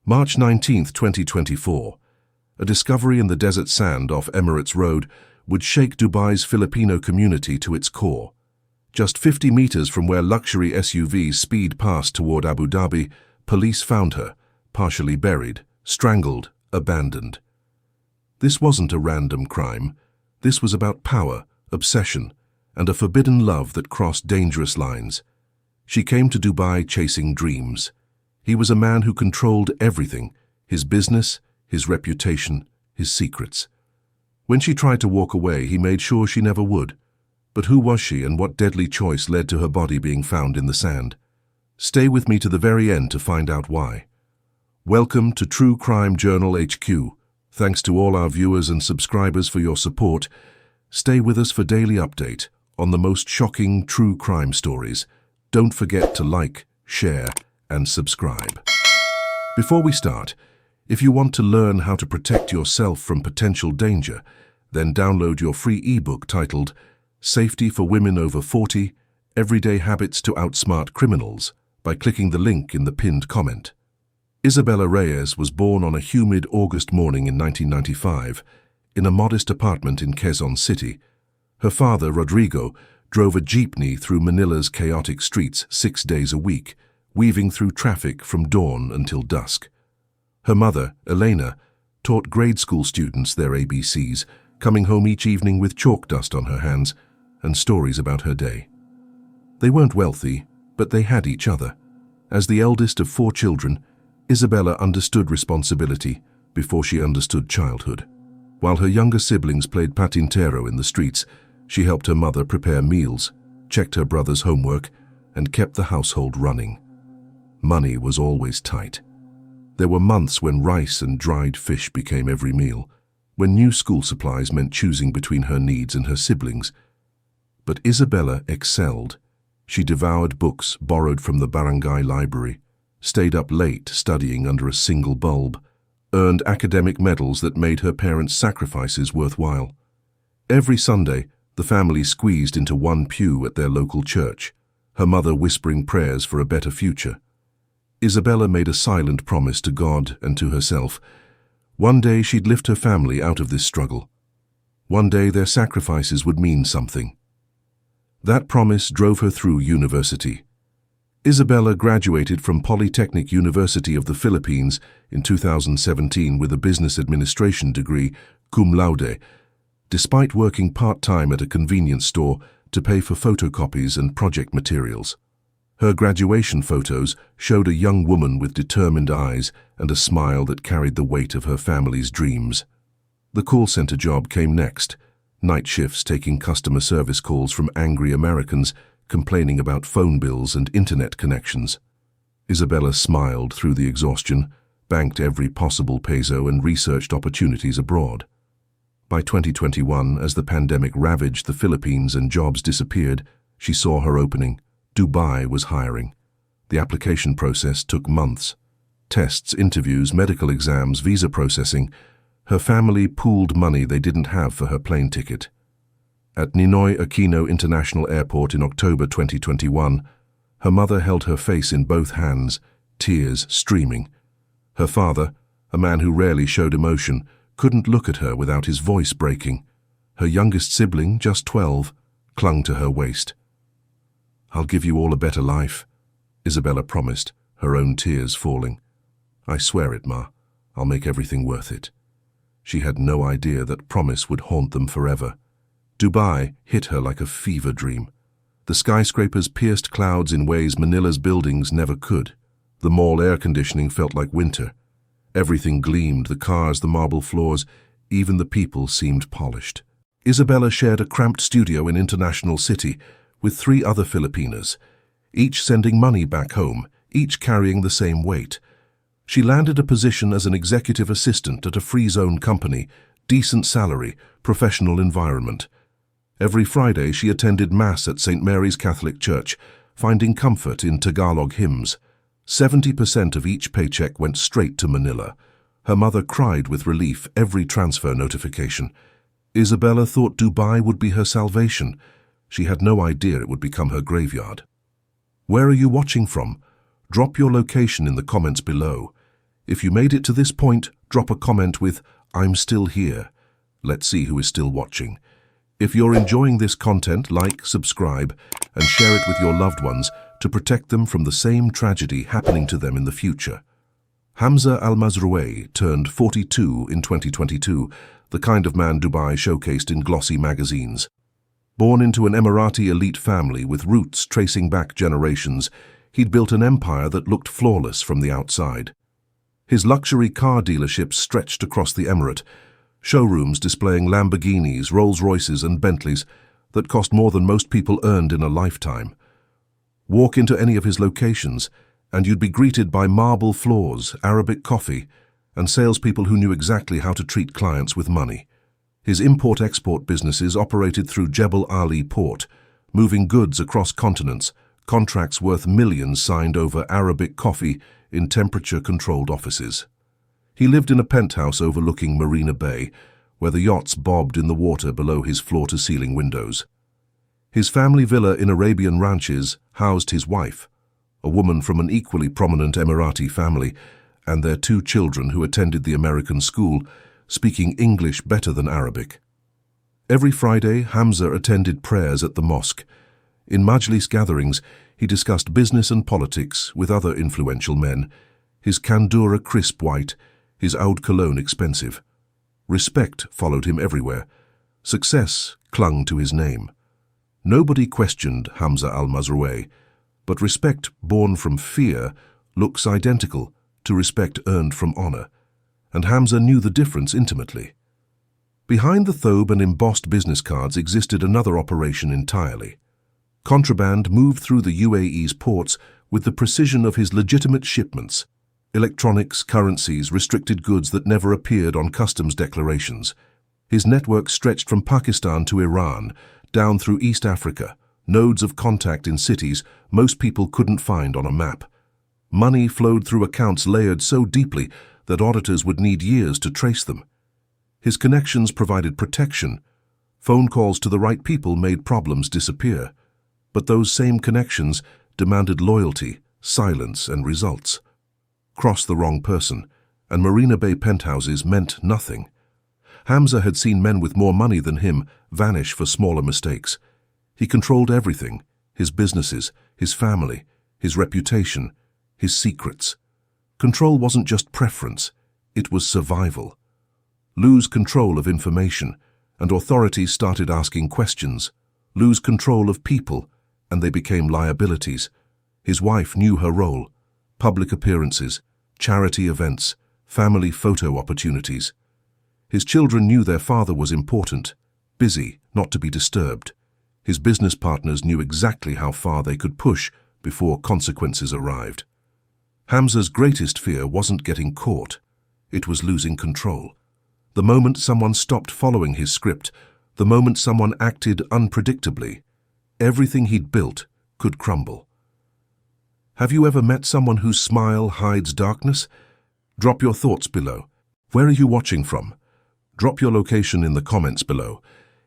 March 19, 2024. A discovery in the desert sand off Emirates Road would shake Dubai's Filipino community to its core. Just 50 meters from where luxury SUVs speed past toward Abu Dhabi, police found her, partially buried, strangled, abandoned. This wasn't a random crime. This was about power, obsession, and a forbidden love that crossed dangerous lines. She came to Dubai chasing dreams. He was a man who controlled everything, his business, his reputation, his secrets. When she tried to walk away, he made sure she never would. But who was she, and what deadly choice led to her body being found in the sand? Stay with me to the very end to find out why. Welcome to True Crime Journal HQ. Thanks to all our viewers and subscribers for your support. Stay with us for daily update on the most shocking true crime stories. Don't forget to like, share, and subscribe. Before we start, if you want to learn how to protect yourself from potential danger, then download your free ebook titled Safety for Women Over 40, Everyday Habits to Outsmart Criminals by clicking the link in the pinned comment. Isabella Reyes was born on a humid August morning in 1995 in a modest apartment in Quezon City. Her father, Rodrigo, drove a jeepney through Manila's chaotic streets 6 days a week, weaving through traffic from dawn until dusk. Her mother, Elena, taught grade school students their ABCs, coming home each evening with chalk dust on her hands and stories about her day. They weren't wealthy, but they had each other. As the eldest of 4 children, Isabella understood responsibility before she understood childhood. While her younger siblings played patintero in the streets, she helped her mother prepare meals, checked her brother's homework, and kept the household running. Money was always tight. There were months when rice and dried fish became every meal, when new school supplies meant choosing between her needs and her siblings. But Isabella excelled. She devoured books borrowed from the barangay library, stayed up late studying under a single bulb, earned academic medals that made her parents' sacrifices worthwhile. Every Sunday, the family squeezed into one pew at their local church, her mother whispering prayers for a better future. Isabella made a silent promise to God and to herself. One day she'd lift her family out of this struggle. One day their sacrifices would mean something. That promise drove her through university. Isabella graduated from Polytechnic University of the Philippines in 2017 with a business administration degree, cum laude, despite working part-time at a convenience store to pay for photocopies and project materials. Her graduation photos showed a young woman with determined eyes and a smile that carried the weight of her family's dreams. The call center job came next, night shifts taking customer service calls from angry Americans complaining about phone bills and internet connections. Isabella smiled through the exhaustion, banked every possible peso and researched opportunities abroad. By 2021, as the pandemic ravaged the Philippines and jobs disappeared, she saw her opening. Dubai was hiring. The application process took months. Tests, interviews, medical exams, visa processing. Her family pooled money they didn't have for her plane ticket. At Ninoy Aquino International Airport in October 2021, her mother held her face in both hands, tears streaming. Her father, a man who rarely showed emotion, couldn't look at her without his voice breaking. Her youngest sibling, just 12, clung to her waist. "I'll give you all a better life," Isabella promised, her own tears falling. "I swear it, Ma. I'll make everything worth it." She had no idea that promise would haunt them forever. Dubai hit her like a fever dream. The skyscrapers pierced clouds in ways Manila's buildings never could. The mall air conditioning felt like winter. Everything gleamed, the cars, the marble floors, even the people seemed polished. Isabella shared a cramped studio in International City with 3 other Filipinas, each sending money back home, each carrying the same weight. She landed a position as an executive assistant at a free zone company, decent salary, professional environment. Every Friday she attended Mass at St. Mary's Catholic Church, finding comfort in Tagalog hymns. 70% of each paycheck went straight to Manila. Her mother cried with relief every transfer notification. Isabella thought Dubai would be her salvation. She had no idea it would become her graveyard. Where are you watching from? Drop your location in the comments below. If you made it to this point, drop a comment with, "I'm still here." Let's see who is still watching. If you're enjoying this content, like, subscribe, and share it with your loved ones to protect them from the same tragedy happening to them in the future. Hamza al-Mazrouei turned 42 in 2022, the kind of man Dubai showcased in glossy magazines. Born into an Emirati elite family with roots tracing back generations, he'd built an empire that looked flawless from the outside. His luxury car dealerships stretched across the emirate, showrooms displaying Lamborghinis, Rolls-Royces and Bentleys that cost more than most people earned in a lifetime. Walk into any of his locations, and you'd be greeted by marble floors, Arabic coffee, and salespeople who knew exactly how to treat clients with money. His import-export businesses operated through Jebel Ali port, moving goods across continents, contracts worth millions signed over Arabic coffee in temperature-controlled offices. He lived in a penthouse overlooking Marina Bay, where the yachts bobbed in the water below his floor-to-ceiling windows. His family villa in Arabian ranches housed his wife, a woman from an equally prominent Emirati family, and their 2 children who attended the American school, speaking English better than Arabic. Every Friday, Hamza attended prayers at the mosque. In Majlis gatherings, he discussed business and politics with other influential men, his kandura crisp white, his oud cologne expensive. Respect followed him everywhere. Success clung to his name. Nobody questioned Hamza al-Mazrouei, but respect born from fear looks identical to respect earned from honor, and Hamza knew the difference intimately. Behind the thobe and embossed business cards existed another operation entirely. Contraband moved through the UAE's ports with the precision of his legitimate shipments. Electronics, currencies, restricted goods that never appeared on customs declarations. His network stretched from Pakistan to Iran, down through East Africa, nodes of contact in cities most people couldn't find on a map. Money flowed through accounts layered so deeply that auditors would need years to trace them. His connections provided protection. Phone calls to the right people made problems disappear. But those same connections demanded loyalty, silence, and results. Cross the wrong person, and Marina Bay penthouses meant nothing. Hamza had seen men with more money than him vanish for smaller mistakes. He controlled everything: his businesses, his family, his reputation, his secrets. Control wasn't just preference, it was survival. Lose control of information, and authorities started asking questions. Lose control of people, and they became liabilities. His wife knew her role: public appearances, charity events, family photo opportunities. His children knew their father was important, busy, not to be disturbed. His business partners knew exactly how far they could push before consequences arrived. Hamza's greatest fear wasn't getting caught, it was losing control. The moment someone stopped following his script, the moment someone acted unpredictably, everything he'd built could crumble. Have you ever met someone whose smile hides darkness? Drop your thoughts below. Where are you watching from? Drop your location in the comments below.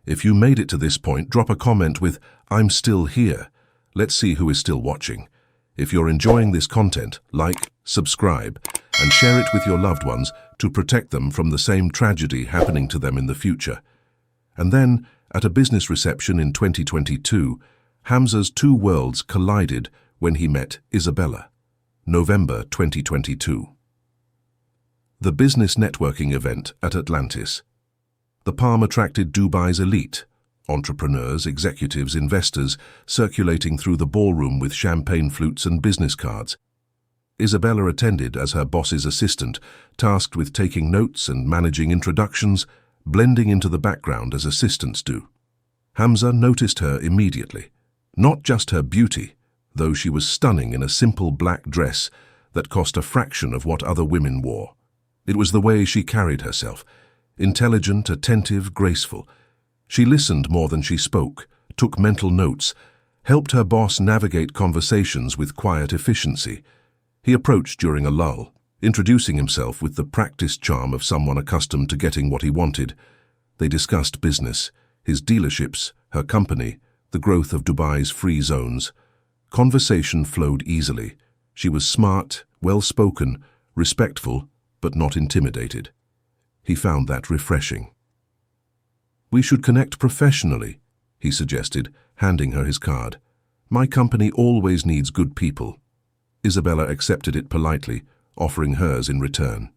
If you made it to this point, drop a comment with, "I'm still here." Let's see who is still watching. If you're enjoying this content, like, subscribe, and share it with your loved ones to protect them from the same tragedy happening to them in the future. And then, at a business reception in 2022, Hamza's 2 worlds collided when he met Isabella. November 2022. The business networking event at Atlantis. The Palm attracted Dubai's elite, entrepreneurs, executives, investors, circulating through the ballroom with champagne flutes and business cards. Isabella attended as her boss's assistant, tasked with taking notes and managing introductions, blending into the background as assistants do. Hamza noticed her immediately. Not just her beauty, though she was stunning in a simple black dress that cost a fraction of what other women wore. It was the way she carried herself, intelligent, attentive, graceful. She listened more than she spoke, took mental notes, helped her boss navigate conversations with quiet efficiency. He approached during a lull, introducing himself with the practiced charm of someone accustomed to getting what he wanted. They discussed business, his dealerships, her company, the growth of Dubai's free zones. Conversation flowed easily. She was smart, well-spoken, respectful, but not intimidated. He found that refreshing. "We should connect professionally," he suggested, handing her his card. "My company always needs good people." Isabella accepted it politely, offering hers in return.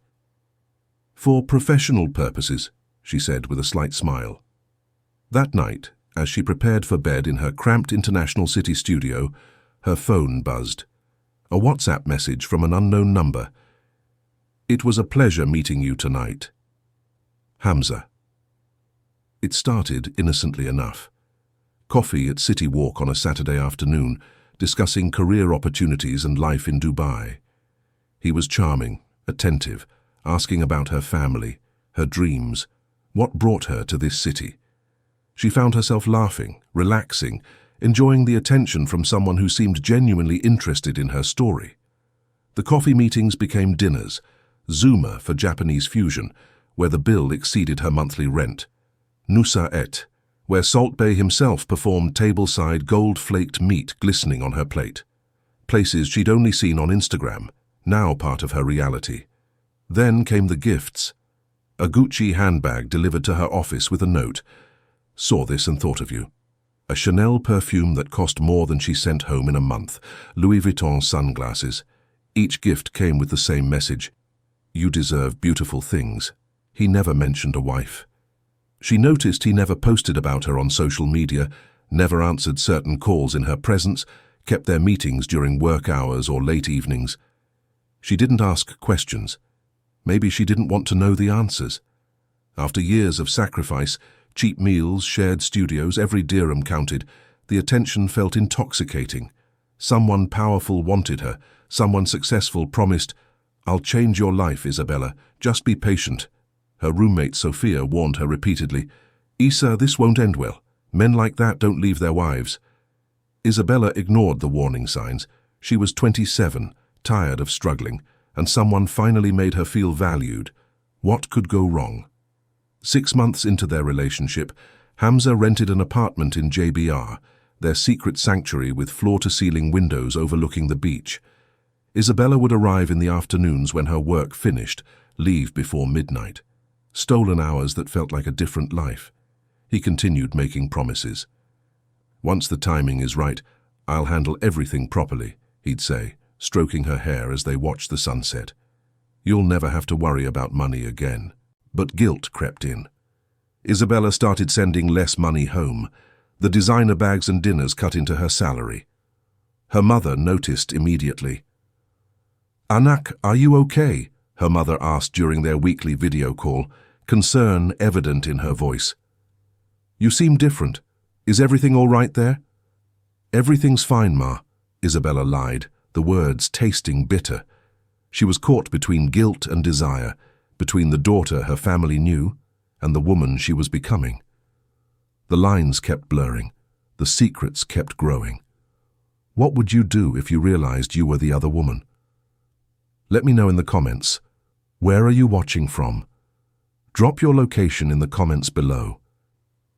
"For professional purposes," she said with a slight smile. That night, as she prepared for bed in her cramped international city studio, her phone buzzed. A WhatsApp message from an unknown number. "It was a pleasure meeting you tonight. Hamza." It started innocently enough. Coffee at City Walk on a Saturday afternoon, discussing career opportunities and life in Dubai. He was charming, attentive, asking about her family, her dreams, what brought her to this city. She found herself laughing, relaxing, enjoying the attention from someone who seemed genuinely interested in her story. The coffee meetings became dinners, Zuma for Japanese fusion, where the bill exceeded her monthly rent, Nusa Et, where Salt Bay himself performed table-side gold-flaked meat glistening on her plate. Places she'd only seen on Instagram, now part of her reality. Then came the gifts. A Gucci handbag delivered to her office with a note. "Saw this and thought of you." A Chanel perfume that cost more than she sent home in a month. Louis Vuitton sunglasses. Each gift came with the same message. "You deserve beautiful things." He never mentioned a wife. She noticed he never posted about her on social media, never answered certain calls in her presence, kept their meetings during work hours or late evenings. She didn't ask questions. Maybe she didn't want to know the answers. After years of sacrifice, cheap meals, shared studios, every dirham counted, the attention felt intoxicating. Someone powerful wanted her, someone successful promised, "I'll change your life, Isabella, just be patient." Her roommate Sophia warned her repeatedly, "Isa, this won't end well. Men like that don't leave their wives." Isabella ignored the warning signs. She was 27, tired of struggling, and someone finally made her feel valued. What could go wrong? 6 months into their relationship, Hamza rented an apartment in JBR, their secret sanctuary with floor-to-ceiling windows overlooking the beach. Isabella would arrive in the afternoons when her work finished, leave before midnight. Stolen hours that felt like a different life. He continued making promises. "Once the timing is right, I'll handle everything properly," he'd say, stroking her hair as they watched the sunset. "You'll never have to worry about money again." But guilt crept in. Isabella started sending less money home. The designer bags and dinners cut into her salary. Her mother noticed immediately. "Anak, are you okay?" her mother asked during their weekly video call, concern evident in her voice. "You seem different. Is everything all right there?" "Everything's fine, Ma," Isabella lied, the words tasting bitter. She was caught between guilt and desire, between the daughter her family knew and the woman she was becoming. The lines kept blurring, the secrets kept growing. What would you do if you realized you were the other woman? Let me know in the comments. Where are you watching from? Drop your location in the comments below.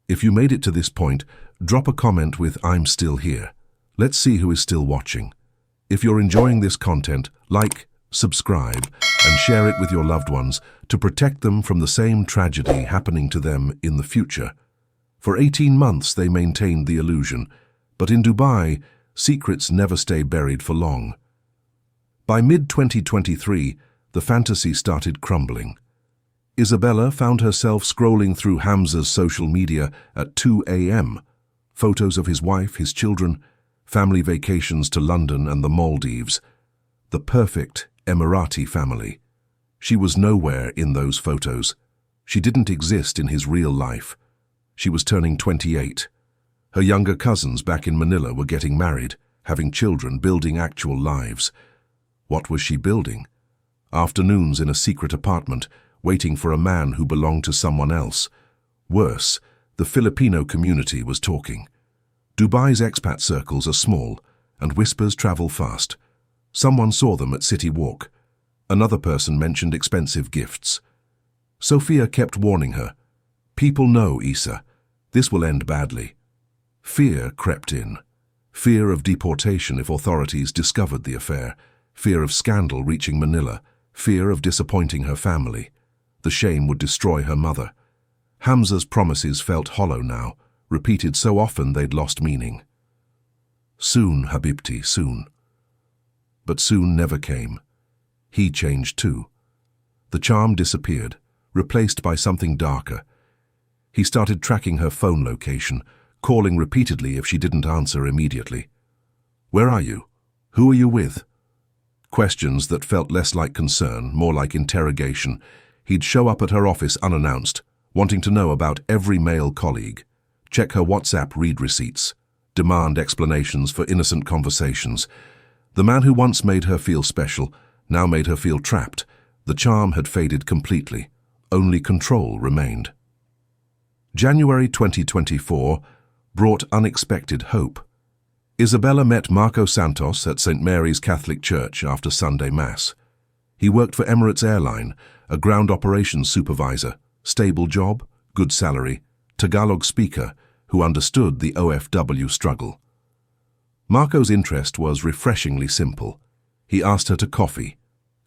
If you made it to this point, drop a comment with "I'm still here." Let's see who is still watching. If you're enjoying this content, like, subscribe, and share it with your loved ones to protect them from the same tragedy happening to them in the future. For 18 months they maintained the illusion, but in Dubai, secrets never stay buried for long. By mid-2023, the fantasy started crumbling. Isabella found herself scrolling through Hamza's social media at 2 a.m. Photos of his wife, his children, family vacations to London and the Maldives. The perfect Emirati family. She was nowhere in those photos. She didn't exist in his real life. She was turning 28. Her younger cousins back in Manila were getting married, having children, building actual lives. What was she building? Afternoons in a secret apartment, waiting for a man who belonged to someone else. Worse, the Filipino community was talking. Dubai's expat circles are small, and whispers travel fast. Someone saw them at City Walk. Another person mentioned expensive gifts. Sophia kept warning her. "People know, Isa. This will end badly." Fear crept in. Fear of deportation if authorities discovered the affair. Fear of scandal reaching Manila. Fear of disappointing her family. The shame would destroy her mother. Hamza's promises felt hollow now, repeated so often they'd lost meaning. Soon, Habibti, soon. But soon never came. He changed too. The charm disappeared, replaced by something darker. He started tracking her phone location, calling repeatedly if she didn't answer immediately. Where are you? Who are you with? Questions that felt less like concern, more like interrogation. He'd show up at her office unannounced, wanting to know about every male colleague, check her WhatsApp read receipts, demand explanations for innocent conversations. The man who once made her feel special now made her feel trapped. The charm had faded completely. Only control remained. January 2024 brought unexpected hope. Isabella met Marco Santos at St. Mary's Catholic Church after Sunday Mass. He worked for Emirates Airline, a ground operations supervisor, stable job, good salary, Tagalog speaker who understood the OFW struggle. Marco's interest was refreshingly simple. He asked her to coffee.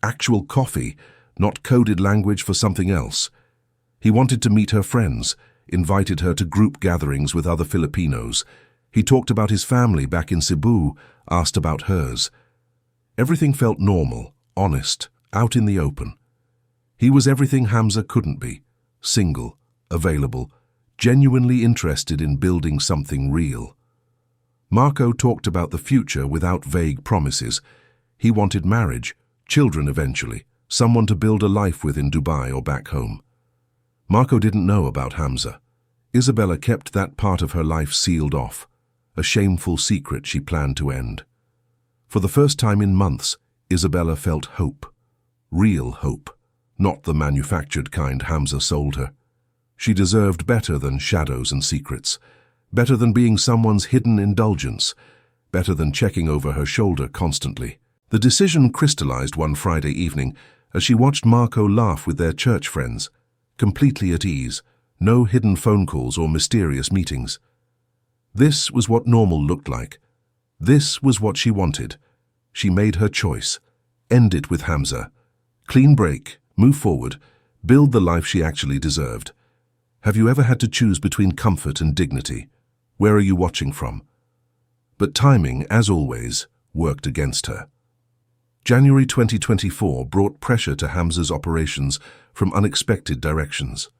Actual coffee, not coded language for something else. He wanted to meet her friends, invited her to group gatherings with other Filipinos. He talked about his family back in Cebu, asked about hers. Everything felt normal, honest, out in the open. He was everything Hamza couldn't be: single, available, genuinely interested in building something real. Marco talked about the future without vague promises. He wanted marriage, children eventually, someone to build a life with in Dubai or back home. Marco didn't know about Hamza. Isabella kept that part of her life sealed off, a shameful secret she planned to end. For the first time in months, Isabella felt hope. Real hope, not the manufactured kind Hamza sold her. She deserved better than shadows and secrets, better than being someone's hidden indulgence, better than checking over her shoulder constantly. The decision crystallized one Friday evening as she watched Marco laugh with their church friends, completely at ease, no hidden phone calls or mysterious meetings. This was what normal looked like. This was what she wanted. She made her choice. End it with Hamza. Clean break, move forward, build the life she actually deserved. Have you ever had to choose between comfort and dignity? Where are you watching from? But timing, as always, worked against her. January 2024 brought pressure to Hamza's operations from unexpected directions.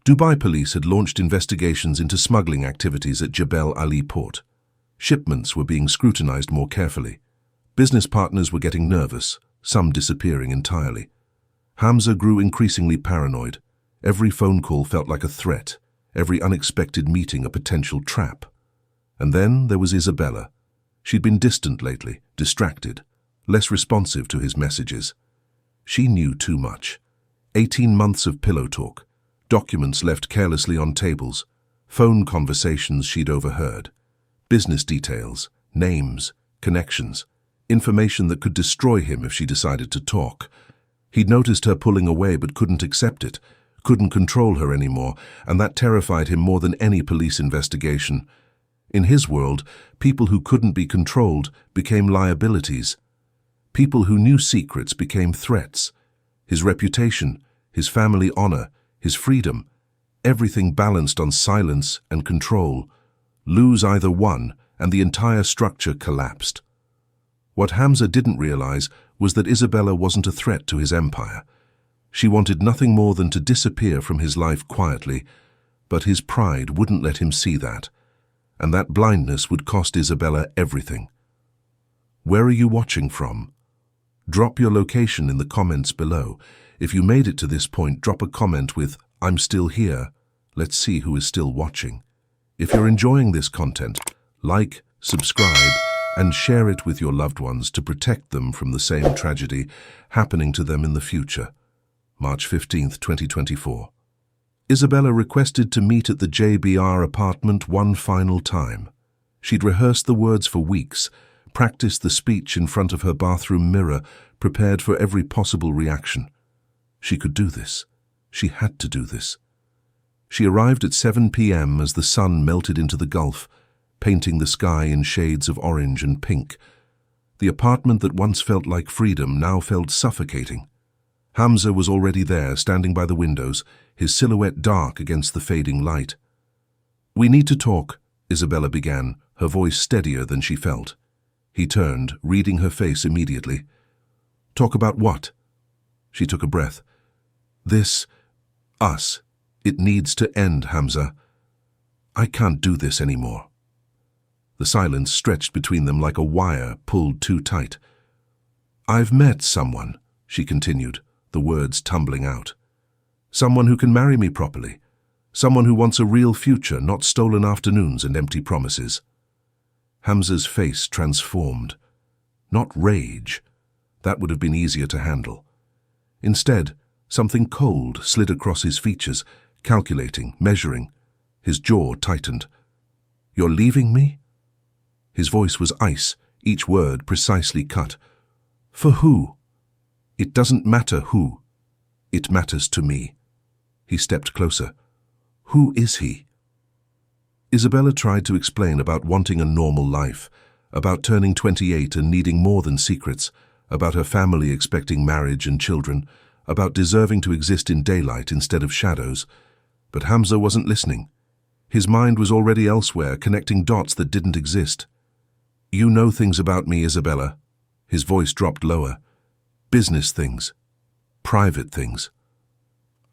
Dubai police had launched investigations into smuggling activities at Jebel Ali port. Shipments were being scrutinized more carefully. Business partners were getting nervous, some disappearing entirely. Hamza grew increasingly paranoid. Every phone call felt like a threat, every unexpected meeting a potential trap. And then there was Isabella. She'd been distant lately, distracted, less responsive to his messages. She knew too much. 18 months of pillow talk, documents left carelessly on tables, phone conversations she'd overheard, business details, names, connections, information that could destroy him if she decided to talk. He'd noticed her pulling away but couldn't accept it, couldn't control her anymore, and that terrified him more than any police investigation. In his world, people who couldn't be controlled became liabilities. People who knew secrets became threats. His reputation, his family honor, his freedom, everything balanced on silence and control. Lose either one, and the entire structure collapsed. What Hamza didn't realize was that Isabella wasn't a threat to his empire. She wanted nothing more than to disappear from his life quietly, but his pride wouldn't let him see that, and that blindness would cost Isabella everything. Where are you watching from? Drop your location in the comments below. If you made it to this point, drop a comment with, "I'm still here." Let's see who is still watching. If you're enjoying this content, like, subscribe, and share it with your loved ones to protect them from the same tragedy happening to them in the future. March 15th, 2024. Isabella requested to meet at the JBR apartment one final time. She'd rehearsed the words for weeks, practiced the speech in front of her bathroom mirror, prepared for every possible reaction. She could do this. She had to do this. She arrived at 7 p.m. as the sun melted into the Gulf, painting the sky in shades of orange and pink. The apartment that once felt like freedom now felt suffocating. Hamza was already there, standing by the windows, his silhouette dark against the fading light. "We need to talk," Isabella began, her voice steadier than she felt. He turned, reading her face immediately. "Talk about what?" She took a breath. Us. It needs to end, Hamza. I can't do this anymore." The silence stretched between them like a wire pulled too tight. "I've met someone," she continued, the words tumbling out. "Someone who can marry me properly. Someone who wants a real future, not stolen afternoons and empty promises." Hamza's face transformed. Not rage. That would have been easier to handle. Instead, something cold slid across his features, calculating, measuring. His jaw tightened. "You're leaving me?" His voice was ice, each word precisely cut. "For who?" "It doesn't matter who. It matters to me." He stepped closer. "Who is he?" Isabella tried to explain about wanting a normal life, about turning 28 and needing more than secrets, about her family expecting marriage and children, about deserving to exist in daylight instead of shadows. But Hamza wasn't listening. His mind was already elsewhere, connecting dots that didn't exist. "You know things about me, Isabella." His voice dropped lower. "Business things. Private things.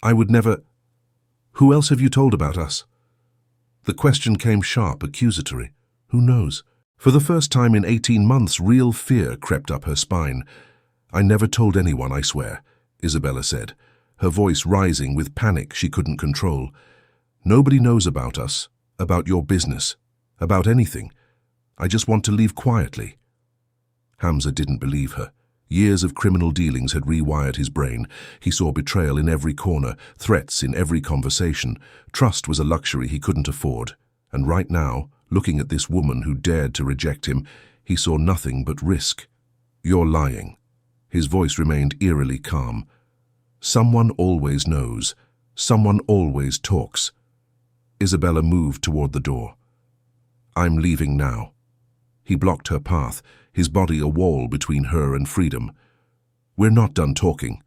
I would never... Who else have you told about us?" The question came sharp, accusatory. Who knows? For the first time in 18 months, real fear crept up her spine. "I never told anyone, I swear," Isabella said, her voice rising with panic she couldn't control. "Nobody knows about us, about your business, about anything. I just want to leave quietly." Hamza didn't believe her. Years of criminal dealings had rewired his brain. He saw betrayal in every corner, threats in every conversation. Trust was a luxury he couldn't afford. And right now, looking at this woman who dared to reject him, he saw nothing but risk. "You're lying." His voice remained eerily calm. "Someone always knows. Someone always talks." Isabella moved toward the door. "I'm leaving now." He blocked her path, his body a wall between her and freedom. "We're not done talking."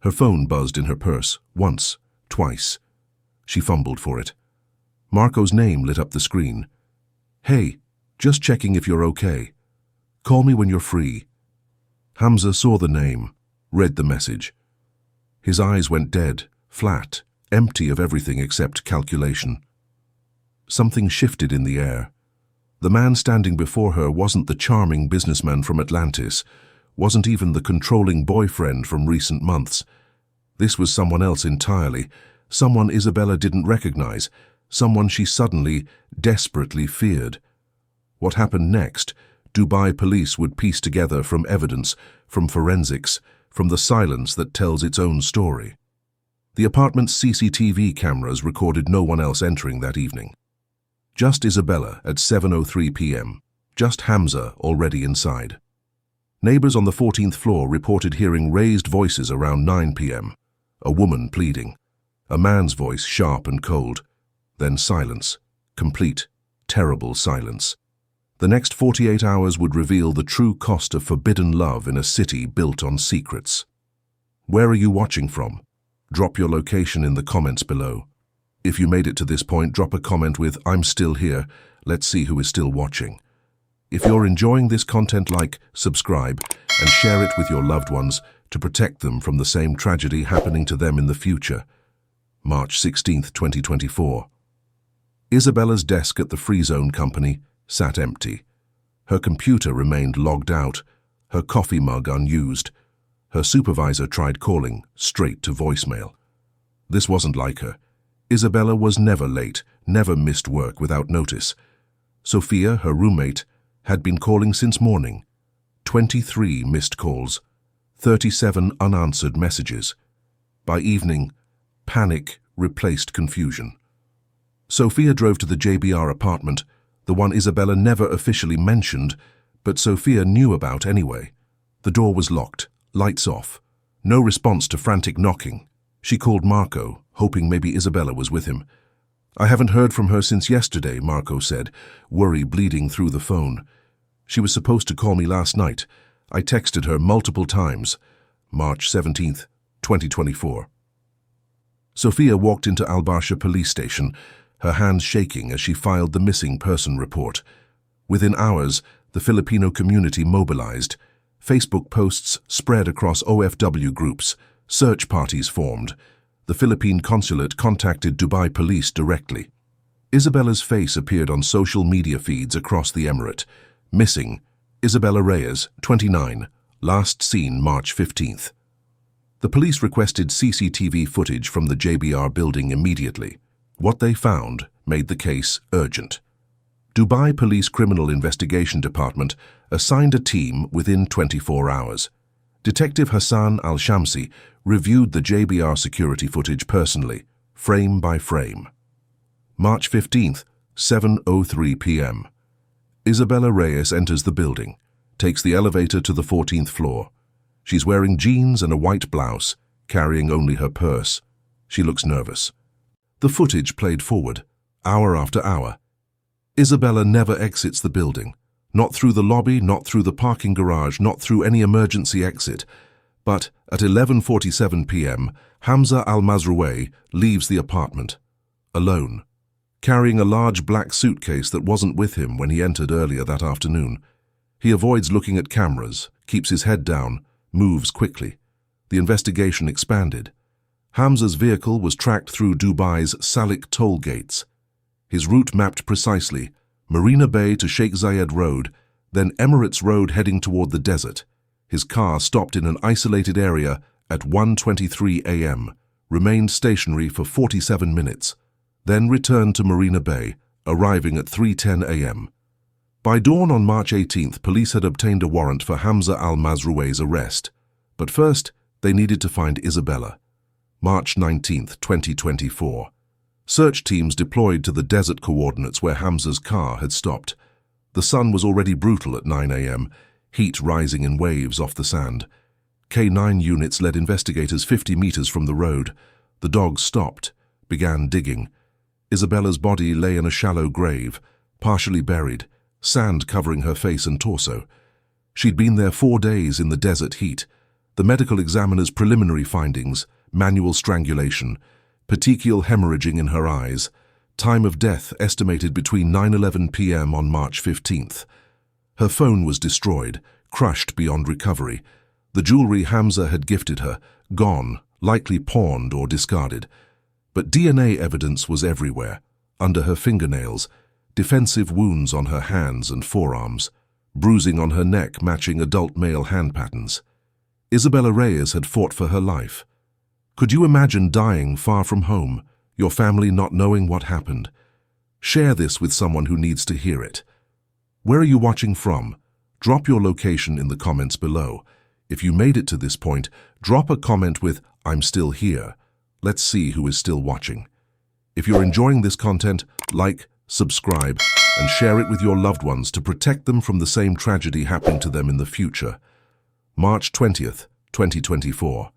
Her phone buzzed in her purse, once, twice. She fumbled for it. Marco's name lit up the screen. "Hey, just checking if you're okay. Call me when you're free." Hamza saw the name, read the message. His eyes went dead, flat, empty of everything except calculation. Something shifted in the air. The man standing before her wasn't the charming businessman from Atlantis, wasn't even the controlling boyfriend from recent months. This was someone else entirely, someone Isabella didn't recognize, someone she suddenly, desperately feared. What happened next, Dubai police would piece together from evidence, from forensics, from the silence that tells its own story. The apartment's CCTV cameras recorded no one else entering that evening. Just Isabella at 7:03 p.m. Just Hamza already inside. Neighbors on the 14th floor reported hearing raised voices around 9 p.m. A woman pleading. A man's voice sharp and cold. Then silence. Complete, terrible silence. The next 48 hours would reveal the true cost of forbidden love in a city built on secrets. Where are you watching from? Drop your location in the comments below. If you made it to this point, drop a comment with "I'm still here." Let's see who is still watching. If you're enjoying this content, like, subscribe, and share it with your loved ones to protect them from the same tragedy happening to them in the future. March 16th, 2024. Isabella's desk at the Free Zone company sat empty. Her computer remained logged out, her coffee mug unused. Her supervisor tried calling, straight to voicemail. This wasn't like her. Isabella was never late, never missed work without notice. Sophia, her roommate, had been calling since morning. 23 missed calls, 37 unanswered messages. By evening, panic replaced confusion. Sophia drove to the JBR apartment, the one Isabella never officially mentioned, but Sophia knew about anyway. The door was locked, lights off. No response to frantic knocking. She called Marco, hoping maybe Isabella was with him. "I haven't heard from her since yesterday," Marco said, worry bleeding through the phone. "She was supposed to call me last night. I texted her multiple times." March 17th, 2024. Sophia walked into Al Barsha police station, her hands shaking as she filed the missing person report. Within hours, the Filipino community mobilized. Facebook posts spread across OFW groups. Search parties formed. The Philippine consulate contacted Dubai police directly. Isabella's face appeared on social media feeds across the emirate. Missing, Isabella Reyes, 29, last seen March 15th. The police requested CCTV footage from the JBR building immediately. What they found made the case urgent. Dubai Police Criminal Investigation Department assigned a team within 24 hours. Detective Hassan Al-Shamsi reviewed the JBR security footage personally, frame by frame. March 15th, 7:03 p.m. Isabella Reyes enters the building, takes the elevator to the 14th floor. She's wearing jeans and a white blouse, carrying only her purse. She looks nervous. The footage played forward, hour after hour. Isabella never exits the building. Not through the lobby, not through the parking garage, not through any emergency exit. But at 11:47 p.m., Hamza al-Mazrouei leaves the apartment, alone, carrying a large black suitcase that wasn't with him when he entered earlier that afternoon. He avoids looking at cameras, keeps his head down, moves quickly. The investigation expanded. Hamza's vehicle was tracked through Dubai's Salik toll gates. His route mapped precisely, Marina Bay to Sheikh Zayed Road, then Emirates Road heading toward the desert. His car stopped in an isolated area at 1:23 a.m., remained stationary for 47 minutes, then returned to Marina Bay, arriving at 3:10 a.m. By dawn on March 18th, police had obtained a warrant for Hamza al-Mazrouei's arrest. But first, they needed to find Isabella. March 19th, 2024. Search teams deployed to the desert coordinates where Hamza's car had stopped. The sun was already brutal at 9 a.m., heat rising in waves off the sand. K9 units led investigators 50 meters from the road. The dogs stopped, began digging. Isabella's body lay in a shallow grave, partially buried, sand covering her face and torso. She'd been there 4 days in the desert heat. The medical examiner's preliminary findings: manual strangulation, petechial hemorrhaging in her eyes, time of death estimated between 9:11 p.m. on March 15th. Her phone was destroyed, crushed beyond recovery. The jewelry Hamza had gifted her, gone, likely pawned or discarded. But DNA evidence was everywhere, under her fingernails, defensive wounds on her hands and forearms, bruising on her neck matching adult male hand patterns. Isabella Reyes had fought for her life. Could you imagine dying far from home, your family not knowing what happened? Share this with someone who needs to hear it. Where are you watching from? Drop your location in the comments below. If you made it to this point, drop a comment with "I'm still here." Let's see who is still watching. If you're enjoying this content, like, subscribe, and share it with your loved ones to protect them from the same tragedy happening to them in the future. March 20th, 2024.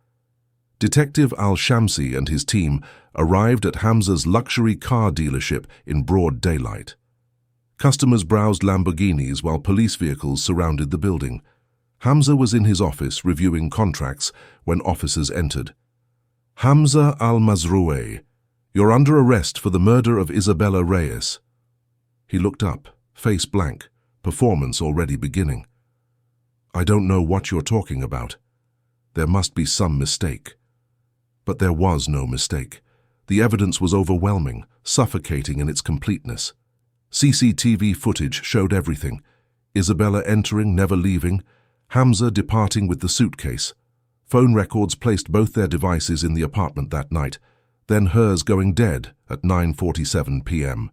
Detective Al-Shamsi and his team arrived at Hamza's luxury car dealership in broad daylight. Customers browsed Lamborghinis while police vehicles surrounded the building. Hamza was in his office reviewing contracts when officers entered. "Hamza al-Mazrouei, you're under arrest for the murder of Isabella Reyes." He looked up, face blank, performance already beginning. "I don't know what you're talking about. There must be some mistake." But there was no mistake. The evidence was overwhelming, suffocating in its completeness. CCTV footage showed everything. Isabella entering, never leaving. Hamza departing with the suitcase. Phone records placed both their devices in the apartment that night, then hers going dead at 9:47 p.m.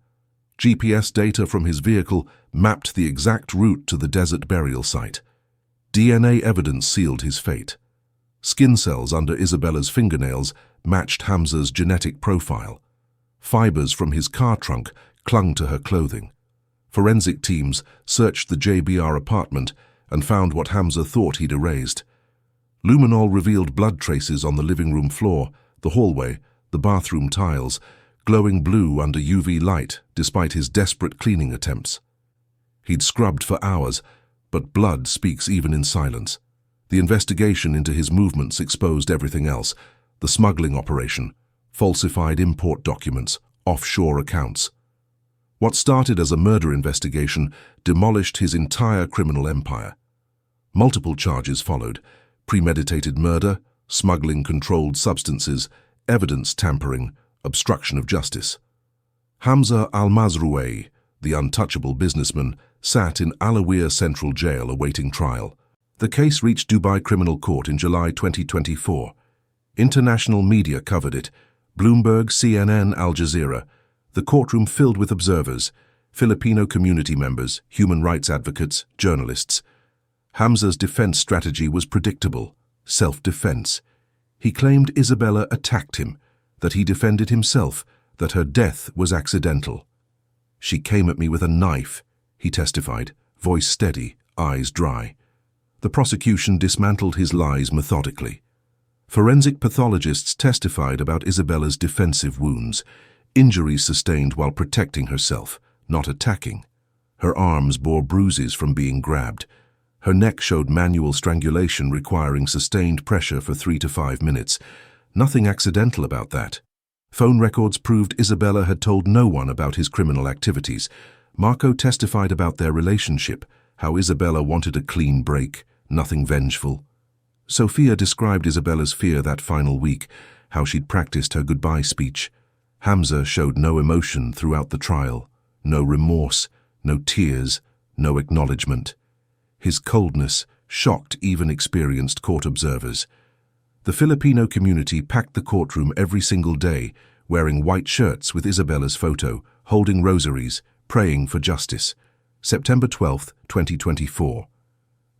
GPS data from his vehicle mapped the exact route to the desert burial site. DNA evidence sealed his fate. Skin cells under Isabella's fingernails matched Hamza's genetic profile. Fibers from his car trunk clung to her clothing. Forensic teams searched the JBR apartment and found what Hamza thought he'd erased. Luminol revealed blood traces on the living room floor, the hallway, the bathroom tiles, glowing blue under UV light despite his desperate cleaning attempts. He'd scrubbed for hours, but blood speaks even in silence. The investigation into his movements exposed everything else: the smuggling operation, falsified import documents, offshore accounts. What started as a murder investigation demolished his entire criminal empire. Multiple charges followed: premeditated murder, smuggling controlled substances, evidence tampering, obstruction of justice. Hamza al-Mazrouei, the untouchable businessman, sat in Alawiya Central Jail awaiting trial. The case reached Dubai Criminal Court in July 2024. International media covered it: Bloomberg, CNN, Al Jazeera. The courtroom filled with observers, Filipino community members, human rights advocates, journalists. Hamza's defense strategy was predictable: self-defense. He claimed Isabella attacked him, that he defended himself, that her death was accidental. "She came at me with a knife," he testified, voice steady, eyes dry. The prosecution dismantled his lies methodically. Forensic pathologists testified about Isabella's defensive wounds, injuries sustained while protecting herself, not attacking. Her arms bore bruises from being grabbed. Her neck showed manual strangulation requiring sustained pressure for 3 to 5 minutes. Nothing accidental about that. Phone records proved Isabella had told no one about his criminal activities. Marco testified about their relationship, how Isabella wanted a clean break, nothing vengeful. Sophia described Isabella's fear that final week, how she'd practiced her goodbye speech. Hamza showed no emotion throughout the trial, no remorse, no tears, no acknowledgement. His coldness shocked even experienced court observers. The Filipino community packed the courtroom every single day, wearing white shirts with Isabella's photo, holding rosaries, praying for justice. September 12, 2024.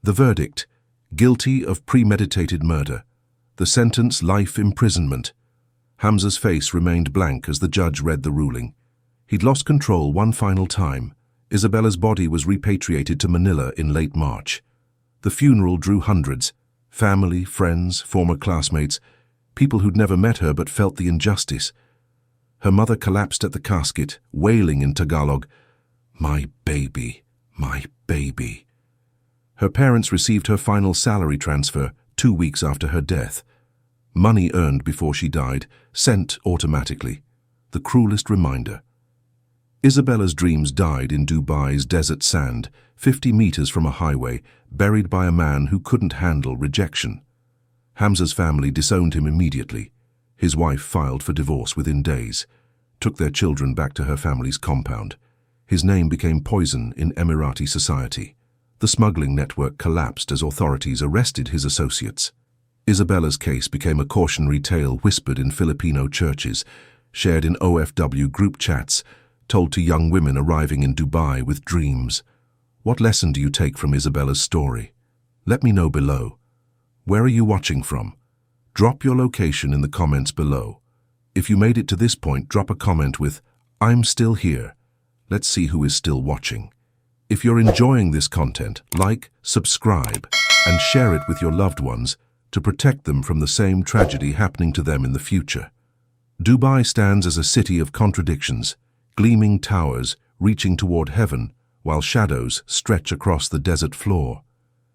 The verdict: guilty of premeditated murder. The sentence: life imprisonment. Hamza's face remained blank as the judge read the ruling. He'd lost control one final time. Isabella's body was repatriated to Manila in late March. The funeral drew hundreds: family, friends, former classmates, people who'd never met her but felt the injustice. Her mother collapsed at the casket, wailing in Tagalog, "My baby, my baby." Her parents received her final salary transfer 2 weeks after her death. Money earned before she died, sent automatically. The cruelest reminder. Isabella's dreams died in Dubai's desert sand, 50 meters from a highway, buried by a man who couldn't handle rejection. Hamza's family disowned him immediately. His wife filed for divorce within days, took their children back to her family's compound. His name became poison in Emirati society. The smuggling network collapsed as authorities arrested his associates. Isabella's case became a cautionary tale whispered in Filipino churches, shared in OFW group chats, told to young women arriving in Dubai with dreams. What lesson do you take from Isabella's story? Let me know below. Where are you watching from? Drop your location in the comments below. If you made it to this point, drop a comment with, "I'm still here." Let's see who is still watching. If you're enjoying this content, like, subscribe, and share it with your loved ones to protect them from the same tragedy happening to them in the future. Dubai stands as a city of contradictions, gleaming towers reaching toward heaven, while shadows stretch across the desert floor.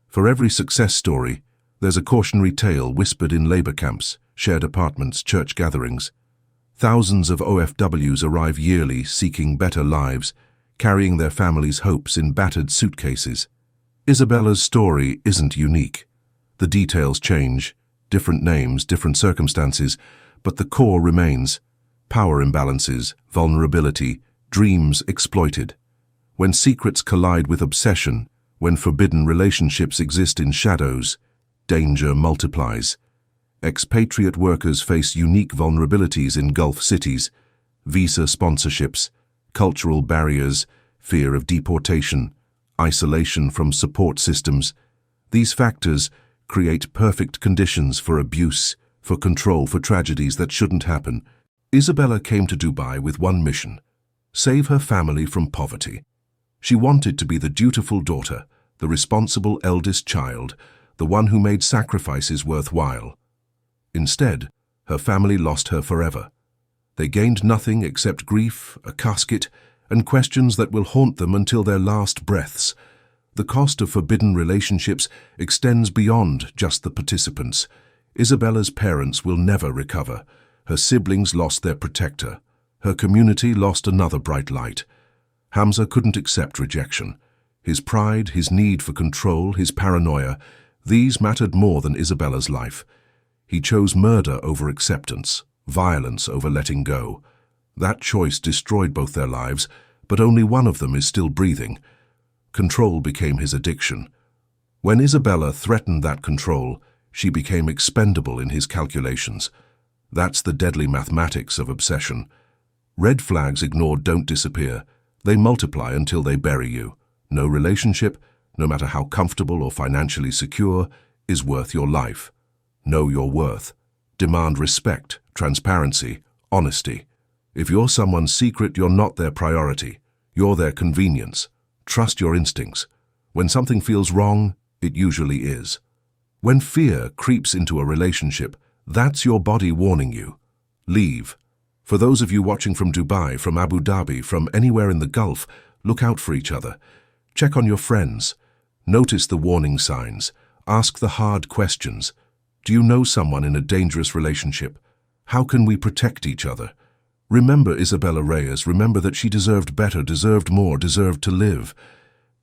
For every success story, there's a cautionary tale whispered in labor camps, shared apartments, church gatherings. Thousands of OFWs arrive yearly seeking better lives, carrying their families' hopes in battered suitcases. Isabella's story isn't unique. The details change, different names, different circumstances, but the core remains: power imbalances, vulnerability, dreams exploited. When secrets collide with obsession, when forbidden relationships exist in shadows, danger multiplies. Expatriate workers face unique vulnerabilities in Gulf cities: visa sponsorships, cultural barriers, fear of deportation, isolation from support systems. These factors create perfect conditions for abuse, for control, for tragedies that shouldn't happen. Isabella came to Dubai with one mission: save her family from poverty. She wanted to be the dutiful daughter, the responsible eldest child, the one who made sacrifices worthwhile. Instead, her family lost her forever. They gained nothing except grief, a casket, and questions that will haunt them until their last breaths. The cost of forbidden relationships extends beyond just the participants. Isabella's parents will never recover. Her siblings lost their protector. Her community lost another bright light. Hamza couldn't accept rejection. His pride, his need for control, his paranoia, these mattered more than Isabella's life. He chose murder over acceptance, violence over letting go. That choice destroyed both their lives, but only one of them is still breathing. Control became his addiction. When Isabella threatened that control, she became expendable in his calculations. That's the deadly mathematics of obsession. Red flags ignored don't disappear. They multiply until they bury you. No relationship, no matter how comfortable or financially secure, is worth your life. Know your worth. Demand respect, transparency, honesty. If you're someone's secret, you're not their priority. You're their convenience. Trust your instincts. When something feels wrong, it usually is. When fear creeps into a relationship, that's your body warning you. Leave. For those of you watching from Dubai, from Abu Dhabi, from anywhere in the Gulf, look out for each other. Check on your friends. Notice the warning signs. Ask the hard questions. Do you know someone in a dangerous relationship? How can we protect each other? Remember Isabella Reyes. Remember that she deserved better, deserved more, deserved to live.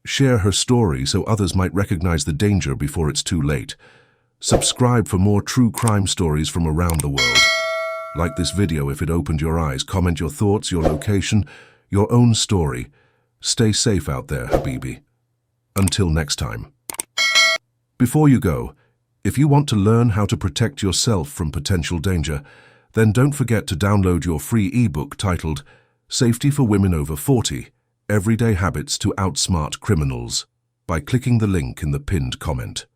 Share her story so others might recognize the danger before it's too late. Subscribe for more true crime stories from around the world. Like this video if it opened your eyes. Comment your thoughts, your location, your own story. Stay safe out there, Habibi. Until next time. Before you go, if you want to learn how to protect yourself from potential danger, then don't forget to download your free ebook titled Safety for Women Over 40, Everyday Habits to Outsmart Criminals by clicking the link in the pinned comment.